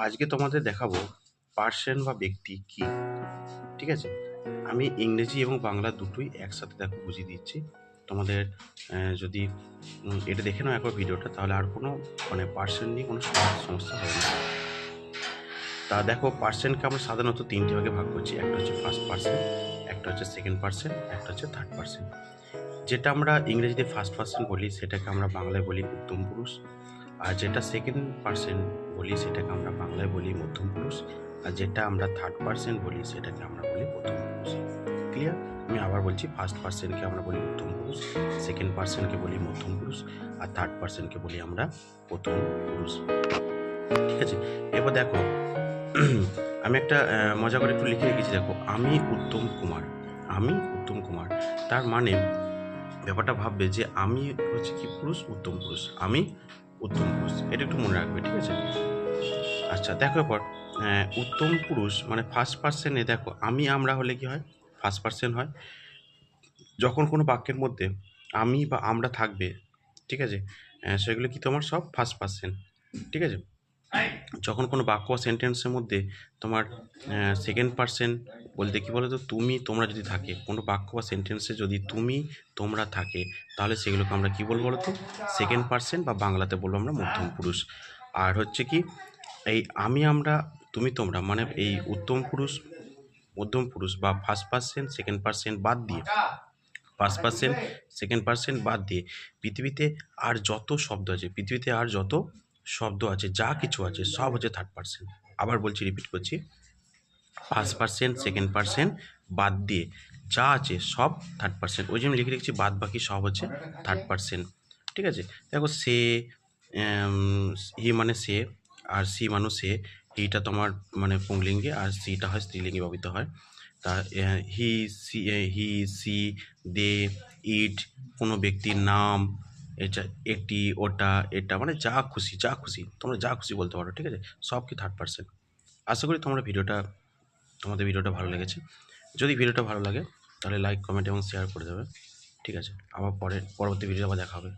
আজকে তোমাদের দেখাবো পার্সন বা ব্যক্তি কি। ঠিক আছে, আমি ইংরেজি এবং বাংলা দুটোই একসাথে দেখো বুঝিয়ে দিচ্ছি তোমাদের। যদি এটা দেখে নাও একবার ভিডিওটা, তাহলে আর কোনো পার্সন নিয়ে কোনো সমস্যা হবে না। তা দেখো, পার্সনকে আমরা সাধারণত তিনটে ভাগে ভাগ করছি। একটা হচ্ছে ফার্স্ট পার্সন, একটা হচ্ছে সেকেন্ড পার্সন, একটা হচ্ছে থার্ড পার্সন। যেটা আমরা ইংরেজিতে ফার্স্ট পার্সন বলি সেটাকে আমরা বাংলায় বলি উত্তম পুরুষ, আর যেটা সেকেন্ড পার্সন বলি সেটাকে আমরা বাংলায় বলি মধ্যম পুরুষ, আর যেটা আমরা থার্ড পার্সন বলি সেটাকে আমরা বলি প্রথম পুরুষ। ক্লিয়ার? আমি আবার বলছি, ফার্স্ট পার্সনকে আমরা বলি উত্তম পুরুষ, সেকেন্ড পার্সনকে বলি মধ্যম পুরুষ, আর থার্ড পার্সনকে বলি আমরা প্রথম পুরুষ। ঠিক আছে, এবার দেখো আমি একটা মজা করে একটু লিখে রেখেছি। দেখো, আমি উত্তম কুমার, আমি উত্তম কুমার। তার মানে ব্যাপারটা ভাববে যে আমি হচ্ছে কি পুরুষ, উত্তম পুরুষ, আমি উত্তম পুরুষ। এটা একটু মনে রাখবে, ঠিক আছে? আচ্ছা দেখো, এরপর উত্তম পুরুষ মানে ফার্স্ট পার্সনে দেখো আমি আমরা হলে কি হয়, ফার্স্ট পার্সন হয়। যখন কোনো বাক্যের মধ্যে আমি বা আমরা থাকবে, ঠিক আছে, সেগুলো কি তোমার সব ফার্স্ট পার্সন। ঠিক আছে, যখন কোনো বাক্য বা সেন্টেন্সের মধ্যে তোমার সেকেন্ড পার্সন বলতে কি বলো তো, তুমি তোমরা যদি থাকে, কোনো বাক্য বা সেন্টেন্সে যদি তুমি তোমরা থাকে, তাহলে সেগুলোকে আমরা কি বলবো বলো তো, সেকেন্ড পার্সন, বা বাংলাতে বলবো আমরা মধ্যম পুরুষ। আর হচ্ছে কি, এই আমি আমরা তুমি তোমরা মানে এই উত্তম পুরুষ, মধ্যম পুরুষ বা ফার্স্ট পার্সন সেকেন্ড পার্সন বাদ দিয়ে, ফার্স্ট পার্সন সেকেন্ড পার্সন বাদ দিয়ে পৃথিবীতে আর যত শব্দ আছে, পৃথিবীতে আর যত শব্দ আছে, যা কিছু আছে, সব হচ্ছে থার্ড পার্সন। আবার বলছি, রিপিট করছি, ফার্স্ট পার্সন সেকেন্ড পার্সন বাদ দিয়ে যা আছে সব থার্ড পার্সন। ওই জন্য লিখে রেখেছি বাদ বাকি সব হচ্ছে থার্ড পার্সন। ঠিক আছে, দেখো সে, হি মানে সে, আর সি মানে সে। হিটা তোমার মানে পুংলিঙ্গে, আর সিটা হয় স্ত্রীলিঙ্গে ব্যবহৃত হয়। তা হি সি, হি সি, দে, ইট, কোনো ব্যক্তির নাম, এটা, এটি, ওটা, এটা, মানে যা খুশি যা খুশি তোমরা যা খুশি বলতে পারো। ঠিক আছে, সব কি থার্ড পার্সন। আশা করি তোমাদের ভিডিওটা ভালো লেগেছে। যদি ভিডিওটা ভালো লাগে তাহলে লাইক, কমেন্ট এবং শেয়ার করে দেবে। ঠিক আছে, আবার পরবর্তী ভিডিও আবার দেখা হবে।